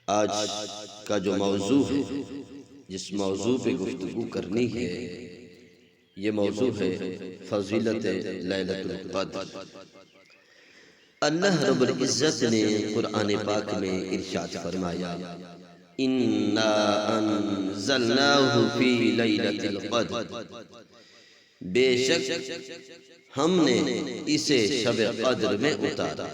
آج کا جو موضوع ہے، جس موضوع پہ گفتگو کرنی ہے، یہ موضوع ہے فضیلت لیلۃ القدر۔ اللہ رب العزت نے قرآن پاک میں ارشاد فرمایا، اِنَّا أَنزَلْنَاهُ فِي لَيْلَةِ الْقَدْرِ، بے شک ہم نے اسے شب قدر میں اتارا۔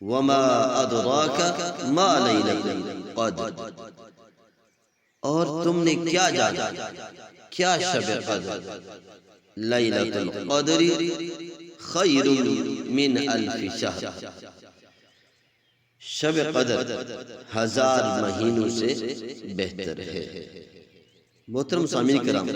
وَمَا أَدْرَاكَ مَا لَيْلَةُ الْقَدْرِ، اور تم نے کیا جانا کیا شب قدر؟ لیلۃ القدر خیر من الف شہر، شب قدر 1000 مہینوں سے بہتر ہے۔ محترم سامعین کرام،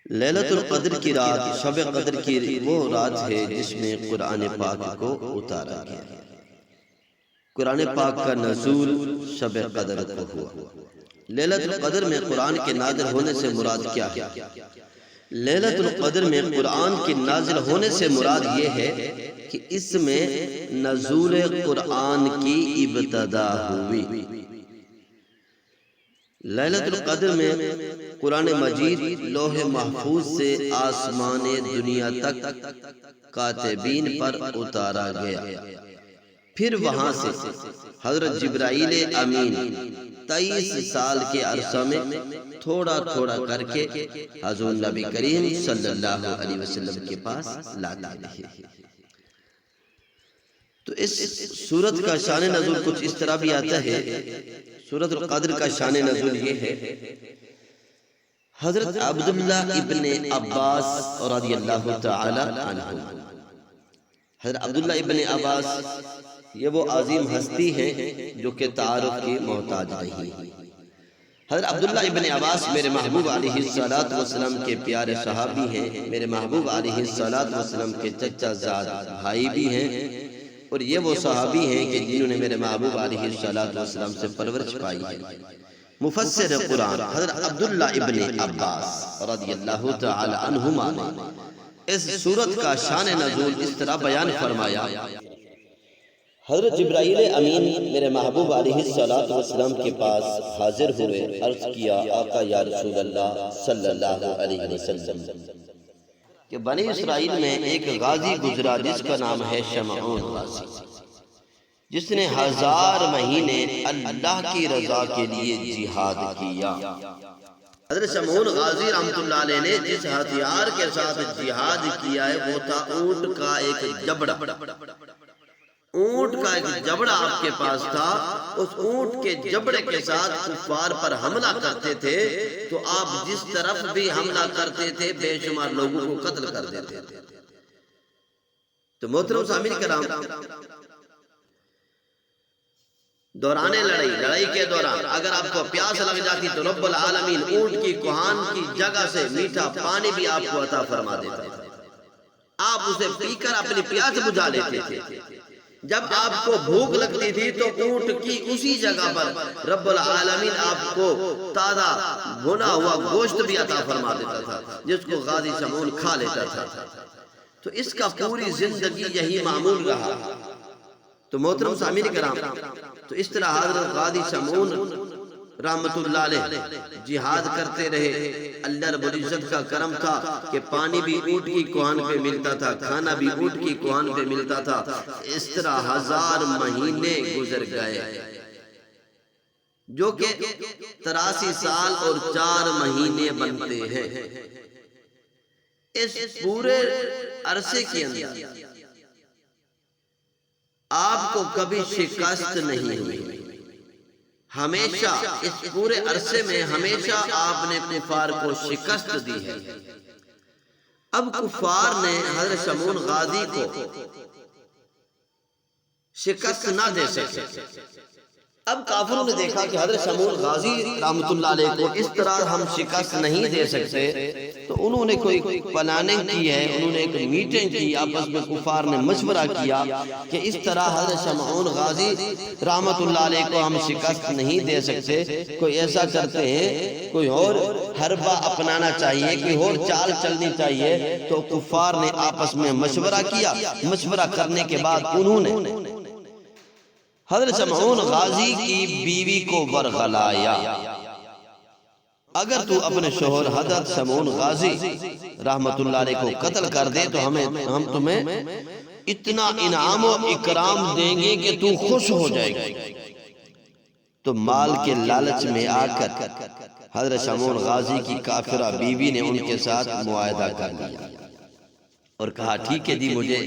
لیلۃ القدر کی رات، شب قدر کی وہ رات ہے جس میں قرآن پاک کو اتارا گیا۔ قرآن پاک کا نزول شب قدر کو ہوا۔ لیلۃ القدر میں قرآن کے نازل ہونے سے مراد کیا ہے؟ لیلۃ القدر میں قرآن کے نازل ہونے سے مراد یہ ہے کہ اس میں نزول قرآن کی ابتدا ہوئی۔ لیلۃ القدر میں قرآن مجید لوح محفوظ سے آسمان دنیا تک کاتبین پر اتارا گیا، پھر وہاں سے حضرت جبرائیل امین 23 سال کے عرصہ میں تھوڑا تھوڑا کر کے حضور نبی کریم صلی اللہ علیہ وسلم کے پاس لاتے رہے۔ تو اس سورت کا شان نزول کچھ اس طرح بھی آتا ہے۔ سورت القدر کا شان نزول یہ ہے، حضرت عبداللہ ابن عباس رضی اللہ تعالی عنہ، حضرت عبداللہ ابن عباس یہ وہ عظیم ہستی ہیں جو کہ تعارف کی محتاج رہی۔ حضرت عبداللہ ابن عباس میرے محبوب علیہ السلام کے پیارے صحابی ہیں، میرے محبوب علیہ السلام کے چچا زاد بھائی بھی ہیں، اور یہ وہ صحابی ہیں کہ جنہوں نے میرے محبوب علیہ السلام سے پرورش پائی ہے۔ مفسر قرآن حضرت عبداللہ ابن عباس رضی اللہ تعالی عنہما نے اس سورت کا شان نزول اس طرح بیان فرمایا، حضرت جبرائیل امین میرے محبوب علیہ السلام کے پاس حاضر ہوئے، عرض کیا، آقا یا رسول اللہ صلی اللہ علیہ وسلم کہ بنی اسرائیل میں ایک غازی گزرا جس کا نام ہے شمعون غازی، جس نے 1000 مہینے اللہ کی رضا کے لیے جہاد کیا۔ حضرت شمعون غازی رحمت اللہ علیہ نے جس ہتھیار کے ساتھ جہاد کیا ہے وہ تھا اونٹ کا ایک جبڑا۔ اونٹ کا ایک جبڑا آپ کے پاس تھا، اس اونٹ کے جبڑے کے ساتھ کفار پر حملہ کرتے تھے تو آپ جس طرف بھی حملہ کرتے تھے بے شمار لوگوں کو قتل کر دیتے تھے۔ تو محترم سامعین کرام، دوران لڑائی کے دوران اگر آپ کو پیاس لگ جاتی تو رب العالمین اونٹ کی کوہان کی جگہ سے میٹھا پانی بھی آپ کو عطا فرما دیتا تھا، آپ اسے پی کر اپنی پیاس بجھا لیتے تھے۔ جب آپ کو بھوک لگتی تھی تو اونٹ کی اسی جگہ پر رب العالمین آپ کو تازہ بھنا ہوا گوشت بھی عطا فرما دیتا تھا، جس کو غازی شمعون کھا لیتا تھا۔ تو اس کا پوری زندگی یہی معمول رہا۔ تو محترم سامعین کرام، تو اس طرح حضرت غازی شمعون رحمت اللہ علیہ جہاد کرتے رہے۔ اللہ رب العزت کا کرم تھا کہ پانی بھی اونٹ کی کوہان پہ ملتا تھا، کھانا بھی اونٹ کی کوہان پہ ملتا تھا۔ اس طرح 1000 مہینے گزر گئے، جو کہ 83 سال اور 4 مہینے بنتے ہیں۔ اس پورے عرصے کے اندر آپ کو کبھی شکست نہیں ہوئی، ہمیشہ اس پورے عرصے میں ہمیشہ آپ نے کفار کو شکست دی ہے۔ اب کفار نے حضرت شمعون غازی کو شکست نہ دے سکے۔ اب کافروں نے دیکھا کہ حضرت شمعون غازی رحمت اللہ علیہ کو اس طرح ہم شکست نہیں دے سکتے، تو انہوں نے کوئی پلاننگ کی ہے، انہوں نے ایک میٹنگ کی، آپس میں کفار نے مشورہ کیا کہ اس طرح حضرت شمعون غازی رحمت اللہ علیہ کو ہم شکست نہیں دے سکتے، کوئی ایسا کرتے ہیں، کوئی اور حربہ اپنانا چاہیے، کوئی اور چال چلنی چاہیے۔ تو کفار نے آپس میں مشورہ کیا، مشورہ کرنے کے بعد انہوں نے حضرت شمعون غازی کی بیوی کو ورغلایا، اگر تو اپنے شوہر حضرت شمعون غازی رحمت اللہ علیہ کو قتل کر دے تو ہم تمہیں اتنا انعام و اکرام دیں گے کہ تو خوش ہو جائے گا۔ تو مال کے لالچ میں آ کر حضرت شمعون غازی کی کافرہ بیوی نے ان کے ساتھ معاہدہ کر لیا اور کہا ٹھیک ہے جی مجھے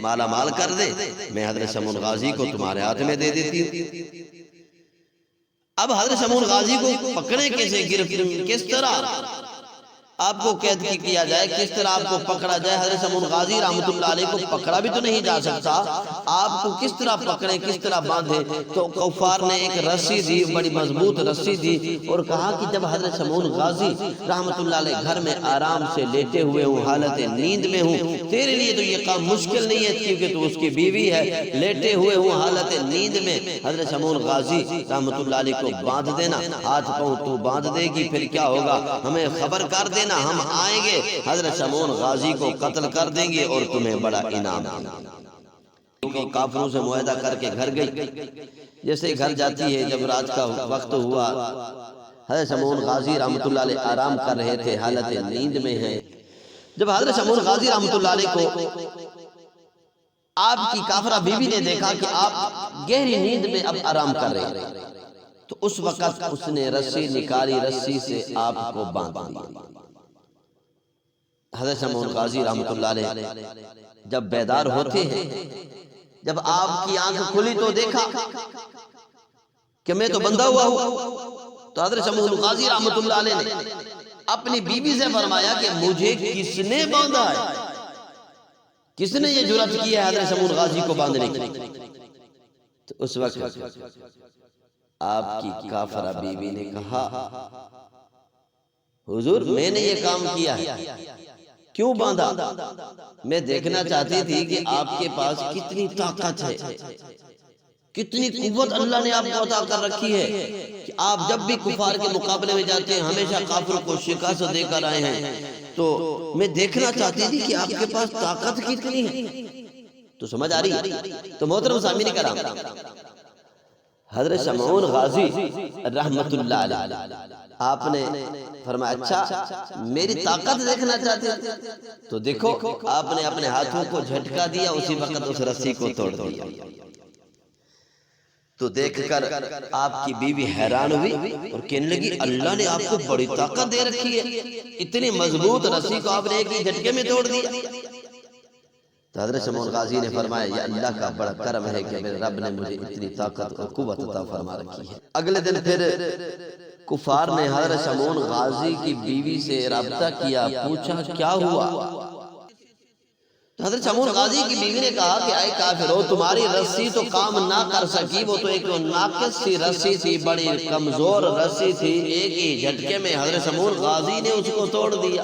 مالا مال کر دے، میں حضرت شمعون غازی کو تمہارے ہاتھ میں دے دیتی ہوں۔ اب حضرت شمعون غازی کو پکڑے کیسے، کس طرح آپ کو قید کیا جائے، کس طرح آپ کو پکڑا جائے؟ حضرت شمعون غازی رحمت اللہ علیہ کو پکڑا بھی تو نہیں جا سکتا، آپ کو کس طرح پکڑے، کس طرح باندھے؟ تو کفار نے ایک رسی دی، بڑی مضبوط رسی دی اور کہا کہ جب حضرت شمعون غازی رحمت اللہ علیہ گھر میں آرام سے لیٹے ہوئے ہوں، حالت نیند میں ہوں، تیرے لیے تو یہ کام مشکل نہیں ہے کیونکہ تو اس کی بیوی ہے، لیٹے ہوئے ہوں حالت نیند میں حضرت شمعون غازی رحمت اللہ علیہ کو باندھ دینا، ہاتھ پاؤں تو باندھ دے گی، پھر کیا ہوگا ہمیں خبر کر دینا، ہم آئیں گے حضرت شمعون غازی کو قتل کر دیں گے اور تمہیں بڑا انعام دیں گے۔ کافروں سے معاہدہ کر کے گھر گئی، جیسے گھر جاتی ہے، جب رات کا وقت ہوا، حضرت شمعون غازی رحمت اللہ علیہ آرام کر رہے تھے، حالت نیند میں ہیں۔ جب حضرت شمعون غازی رحمت اللہ علیہ کو آپ کی کافرہ بیوی نے دیکھا کہ آپ گہری نیند میں اب آرام کر رہے ہیں، تو اس وقت اس نے رسی نکالی، رسی سے آپ کو باندھ دیا۔ حضرت شمعون غازی رحمت اللہ علیہ جب بیدار ہوتے ہیں، جب آپ کی آنکھ کھلی تو دیکھا کہ میں تو بندھا ہوا ہوں، تو حضرت شمعون غازی رحمت اللہ علیہ نے اپنی بیوی سے فرمایا کہ مجھے کس نے باندھا ہے، کس نے یہ جرأت کی ہے حضرت شمعون غازی کو باندھنے کی؟ تو اس وقت آپ کی کافرہ بیوی نے کہا حضور میں نے یہ کام کیا ہے، کیوں باندھا؟ میں دیکھنا چاہتی تھی کہ آپ کے پاس کتنی طاقت ہے، کتنی قوت اللہ نے آپ کو عطا کر رکھی ہے کہ آپ جب بھی کفار کے مقابلے میں جاتے ہیں ہمیشہ کافروں کو شکست دے کر آئے ہیں، تو میں دیکھنا چاہتی تھی کہ آپ کے پاس طاقت کتنی ہے۔ تو سمجھ آ رہی؟ تو محترم سامعین کرام، حضرت شمعون غازی رحمت اللہ علیہ آپ نے فرمایا اچھا میری طاقت دیکھنا چاہتے ہیں تو دیکھو، آپ نے اپنے ہاتھوں کو جھٹکا دیا، اسی وقت اس رسی کو توڑ دیا۔ تو دیکھ کر آپ کی بیوی حیران ہوئی اور کہنے لگی اللہ نے آپ کو بڑی طاقت دے رکھی ہے، اتنی مضبوط رسی کو آپ نے ایک ہی جھٹکے میں توڑ دیا۔ تو حضرت شمعون غازی نے فرمایا یہ اللہ کا بڑا کرم ہے کہ میرے رب نے مجھے اتنی طاقت اور قوت عطا فرما رکھی ہے۔ اگلے دن پھر کفار نے حضرت شمعون غازی کی بیوی سے رابطہ کیا، پوچھا کیا ہوا؟ تو حضرت شمعون غازی کی بیوی نے کہا کہ اے کافرو، تمہاری رسی تو کام نہ کر سکی، وہ تو ایک ناقص سی رسی تھی، بڑی کمزور رسی تھی، ایک ہی جھٹکے میں حضرت شمعون غازی نے اس کو توڑ دیا۔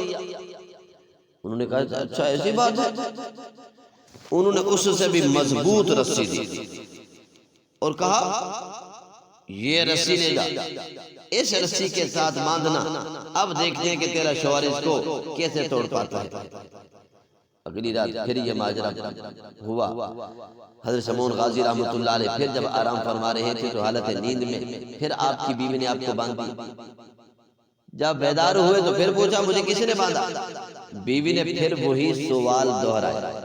انہوں نے کہا اچھا ایسی بات ہے؟ انہوں نے اس سے بھی مضبوط رسی دی اور کہا یہ رسی لے جا، اس رسی کے ساتھ باندھنا، اب دیکھتے ہیں کہ تیرا شوہر اس کو کیسے توڑ پاتا ہے۔ اگلی رات پھر یہ ماجرا ہوا، حضرت شمعون غازی رحمت اللہ علیہ پھر جب آرام فرما رہے تھے تو حالت نیند میں پھر آپ کی بیوی نے آپ کو باندھ دی۔ جب بیدار ہوئے تو پھر پوچھا مجھے کس نے باندھا؟ بیوی نے پھر وہی سوال دہرایا،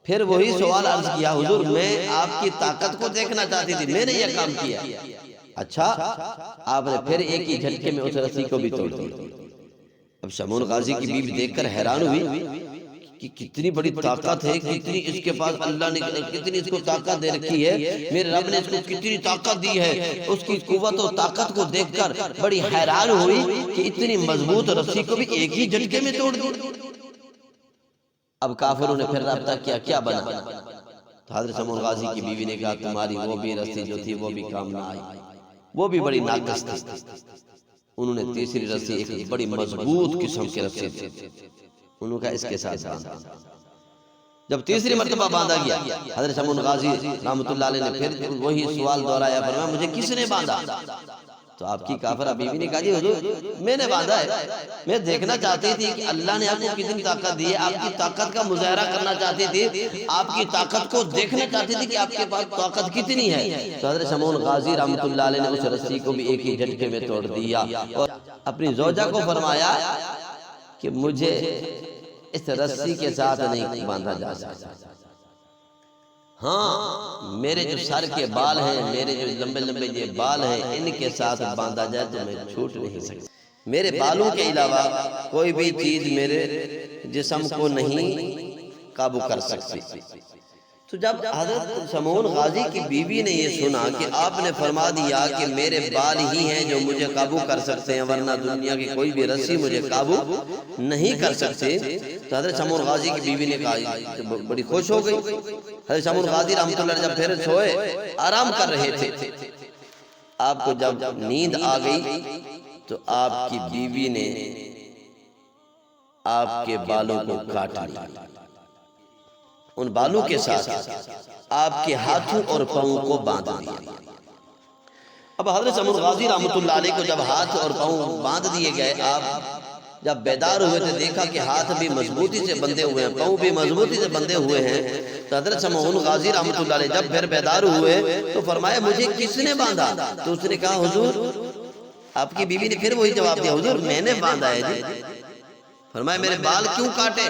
پھر وہی سوال عرض کیا حضور میں آپ کی طاقت کو دیکھنا چاہتی تھی، میں نے یہ کام کیا۔ اچھا، آپ نے پھر ایک ہی جھٹکے میں اس رسی کو بھی توڑ دیا۔ اب شمعون غازی کی بیوی دیکھ کر حیران ہوئی کہ کتنی بڑی طاقت ہے، کتنی اس کے پاس اللہ نے کتنی اس کو طاقت دے رکھی ہے، میرے رب نے اس کو کتنی طاقت دی ہے۔ اس کی قوت و طاقت کو دیکھ کر بڑی حیران ہوئی کہ اتنی مضبوط رسی کو بھی ایک ہی جھٹکے میں توڑ دیا۔ اب کافروں نے پھر رابطہ کیا، کیا بنا؟ تو حضرت شمعون غازی کی بیوی نے کہا تمہاری وہ بھی رسی جو تھی وہ بھی کام نہ آئی، وہ بھی بڑی ناقص تھی۔ انہوں نے تیسری رسی ایک بڑی مضبوط قسم کی رسی تھی، انہوں نے کہا اس کے ساتھ باندھا۔ جب تیسری مرتبہ باندھا گیا، حضرت شمعون غازی رحمت اللہ علیہ نے پھر وہی سوال دہرایا، فرمایا مجھے کس نے باندھا؟ تو آپ کی کافرہ بیوی نے کہا جی حضور میں نے باندھا ہے، میں دیکھنا چاہتی تھی کہ اللہ نے آپ کو کتنی طاقت دی ہے، آپ کی طاقت کا مظاہرہ کرنا چاہتی تھی، آپ کی طاقت کو دیکھنا چاہتی تھی کہ آپ کے پاس طاقت کتنی ہے۔ تو حضرت شمعون غازی رحمۃ اللہ علیہ نے اس رسی کو بھی ایک ہی جھٹکے میں توڑ دیا اور اپنی زوجہ کو فرمایا کہ مجھے اس رسی کے ساتھ نہیں باندھا جا سکتا، ہاں میرے جو سر کے بال ہیں، میرے جو لمبے لمبے یہ بال ہیں، ان کے ساتھ باندھا جائے تو میں چھوٹ نہیں سکتا، میرے بالوں کے علاوہ کوئی بھی چیز میرے جسم کو نہیں قابو کر سکتی۔ تو جب حضرت شمعون غازی کی بیوی نے یہ سنا کہ آپ نے فرما دیا کہ میرے بال ہی ہیں جو مجھے قابو کر سکتے ہیں ورنہ دنیا کی کوئی بھی رسی مجھے قابو نہیں کر سکتے، تو حضرت شمعون غازی کی بیوی نے کہا، بڑی خوش ہو گئی۔ حضرت شمعون غازی رحمۃ اللہ جب پھر سوئے آرام کر رہے تھے، آپ کو جب نیند آ گئی تو آپ کی بیوی نے آپ کے بالوں کو کاٹ لیا، ان بالوں کے ساتھ آپ کے ہاتھوں اور پاؤں کو باندھ دیا۔ اب حضرت شمعون غازی رحمۃ اللہ علیہ کو جب ہاتھ اور پاؤں باندھ دیے گئے، آپ جب بیدار ہوئے تو دیکھا کہ ہاتھ بھی مضبوطی سے بندھے ہوئے ہیں، پاؤں بھی مضبوطی سے بندھے ہوئے ہیں۔ تو حضرت شمعون غازی رحمۃ اللہ علیہ جب پھر بیدار ہوئے تو فرمایا مجھے کس نے باندھا؟ تو اس نے کہا حضور، آپ کی بیوی نے پھر وہی جواب دیا، حضور میں نے باندھا ہے جی۔ فرمایا میرے بال کیوں کاٹے؟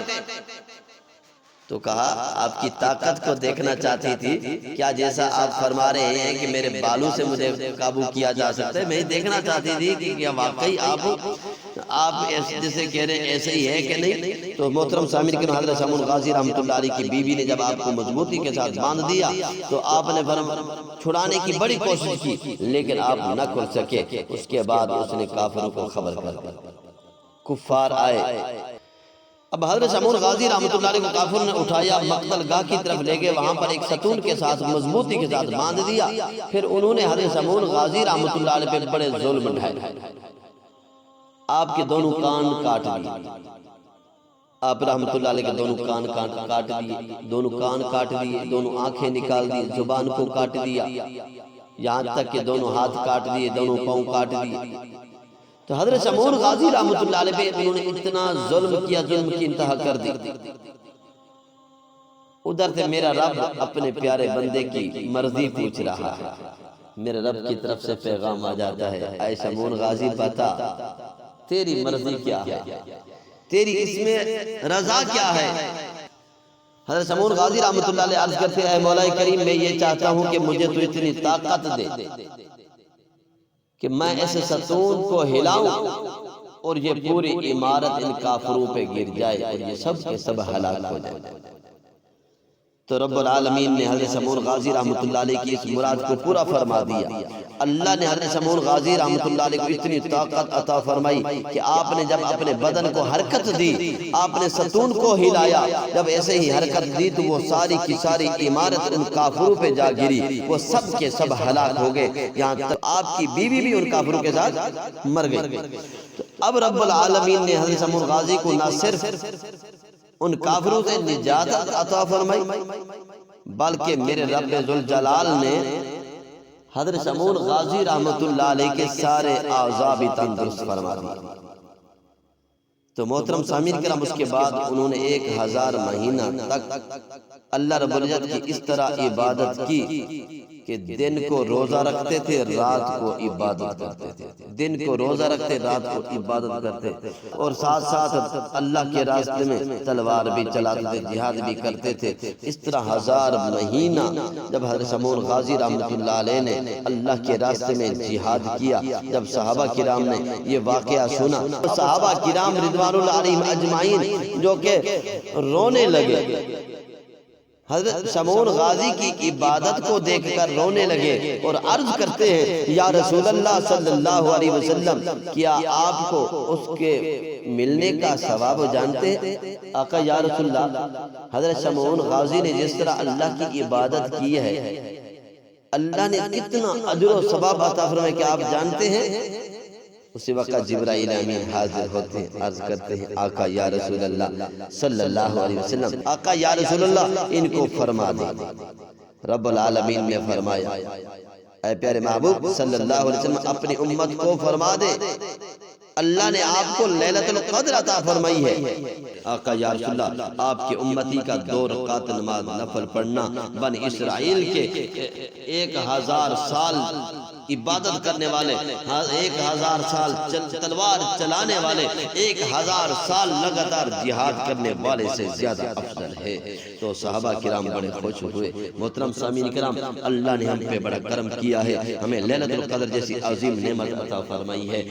تو کہا آپ کی طاقت کو دیکھنا چاہتی تھی، کیا جیسا آپ فرما رہے ہیں کہ میرے بالوں سے مجھے قابو کیا جا سکتا ہے، میں دیکھنا چاہتی تھی کہ کیا واقعی آپ جیسے کہہ رہے ہیں ایسے ہی ہے کہ نہیں۔ تو محترم سامعین کرام، حضرت شمعون غازی رحمۃ اللہ علیہ کی بیوی نے جب آپ کو مضبوطی کے ساتھ باندھ دیا تو آپ نے چھڑانے کی بڑی کوشش کی لیکن آپ نہ کھل سکے۔ اس کے بعد اس نے کافروں کو خبر کر دی، کفار آئے۔ اب حضرت شمعون غازی رحمۃ اللہ علیہ کو کافر نے اٹھایا، مقتل گاہ کی طرف لے گئے، وہاں پر ایک ستون کے ساتھ مضبوطی کے ساتھ باندھ دیا۔ پھر انہوں نے حضرت شمعون غازی رحمۃ اللہ علیہ پہ بڑے ظلم ڈھائے، آپ کے دونوں کان کاٹ دیے، آپ رحمۃ اللہ علیہ کے دونوں کان کاٹ دیے، دونوں کان کاٹ دیے، دونوں آنکھیں نکال دی، زبان کو کاٹ دیا، یہاں تک کہ دونوں ہاتھ کاٹ دیے، دونوں پاؤں کاٹ دیے۔ تو حضرت شمعون غازی رحمۃ اللہ علیہ پہ انہوں نے اتنا ظلم کیا، ظلم کی انتہا کر دی۔ ادھر سے میرا رب اپنے پیارے بندے کی مرضی پوچھ رہا ہے، میرے رب کی طرف سے پیغام آ جاتا ہے، اے شمعون غازی بتا تیری مرضی کیا ہے، تیری اس میں رضا کیا ہے۔ حضرت شمعون غازی رحمۃ اللہ علیہ عرض کرتے ہیں، اے مولا کریم میں یہ چاہتا ہوں کہ مجھے تو اتنی طاقت دے کہ میں اس ستون کو ہلاؤں اور یہ پوری عمارت ان کافروں پہ گر جائے اور یہ سب کے سب ہلاک ہو جائے۔ تو رب العالمین نے حضرت شمعون غازی رحمۃ اللہ علیہ کی اس مراد کو پورا فرما دیا۔ اللہ نے حضرت شمعون غازی رحمۃ اللہ علیہ کو اتنی طاقت عطا فرمائی کہ آپ نے جب اپنے بدن کو حرکت دی، آپ نے ستون کو ہلایا، جب ایسے ہی حرکت دی تو وہ ساری کی ساری عمارت ان کافروں پہ جا گری، وہ سب کے سب ہلاک ہو گئے، یہاں تک آپ کی بیوی بھی ان کافروں کے ساتھ مر گئی۔ اب رب العالمین نے حضرت شمعون غازی کو نہ صرف ان کافروں سے نجات عطا فرمائی بلکہ میرے رب ذوالجلال نے حضرت شمعون غازی رحمۃ اللہ علیہ کے سارے اعضاء بھی تندرست فرما دیے۔ تو محترم سامعین کرام، اس کے بعد انہوں نے 1000 مہینہ تک اللہ رب العزت کی اس طرح عبادت کی کہ دن کو روزہ رکھتے تھے، رات کو عبادت کرتے تھے، دن کو روزہ رکھتے، رات کو عبادت کرتے، اور ساتھ ساتھ اللہ کے راستے میں تلوار بھی چلاتے تھے، جہاد بھی کرتے تھے۔ اس طرح 1000 مہینہ جب حضرت شمعون غازی رحمۃ اللہ علیہ نے اللہ کے راستے میں جہاد کیا، جب صحابہ کرام نے یہ واقعہ سنا، صحابہ کرام رضوان اللہ علیہم اجمعین جو کہ رونے لگے، حضرت شمعون غازی کی عبادت کو دیکھ کر رونے لگے اور عرض کرتے ہیں، یا رسول اللہ صلی اللہ علیہ وسلم کیا آپ کو اس کے ملنے کا ثواب جانتے ہیں؟ آقا یا رسول اللہ، حضرت شمعون غازی نے جس طرح اللہ کی عبادت کی ہے، اللہ نے کتنا اجر و ثواب عطا فرمایا کہ آپ جانتے ہیں؟ اسی وقت جبرائیل امین حاضر ہوتے ہیں، عرض کرتے ہیں، آقا یا رسول اللہ صلی اللہ علیہ وسلم، آقا یا رسول اللہ ان کو فرما دیں۔ رب العالمین نے فرمایا اے پیارے محبوب صلی اللہ علیہ وسلم اپنی امت کو فرما دے اللہ نے آپ کو لیلۃ القدر عطا فرمائی ہے۔ آقا یا رسول اللہ آپ کی امتی کا 2 رکعت نماز نفل پڑھنا بن اسرائیل کے 1000 سال عبادت کرنے والے، 1000 سال تلوار چلانے والے، 1000 سال لگاتار جہاد کرنے والے سے زیادہ افضل ہے۔ تو صحابہ کرام بڑے خوش ہوئے۔ محترم سامعین کرام، اللہ نے ہم پہ بڑا کرم کیا ہے، ہمیں لیلۃ القدر جیسی عظیم نعمت عطا فرمائی ہے۔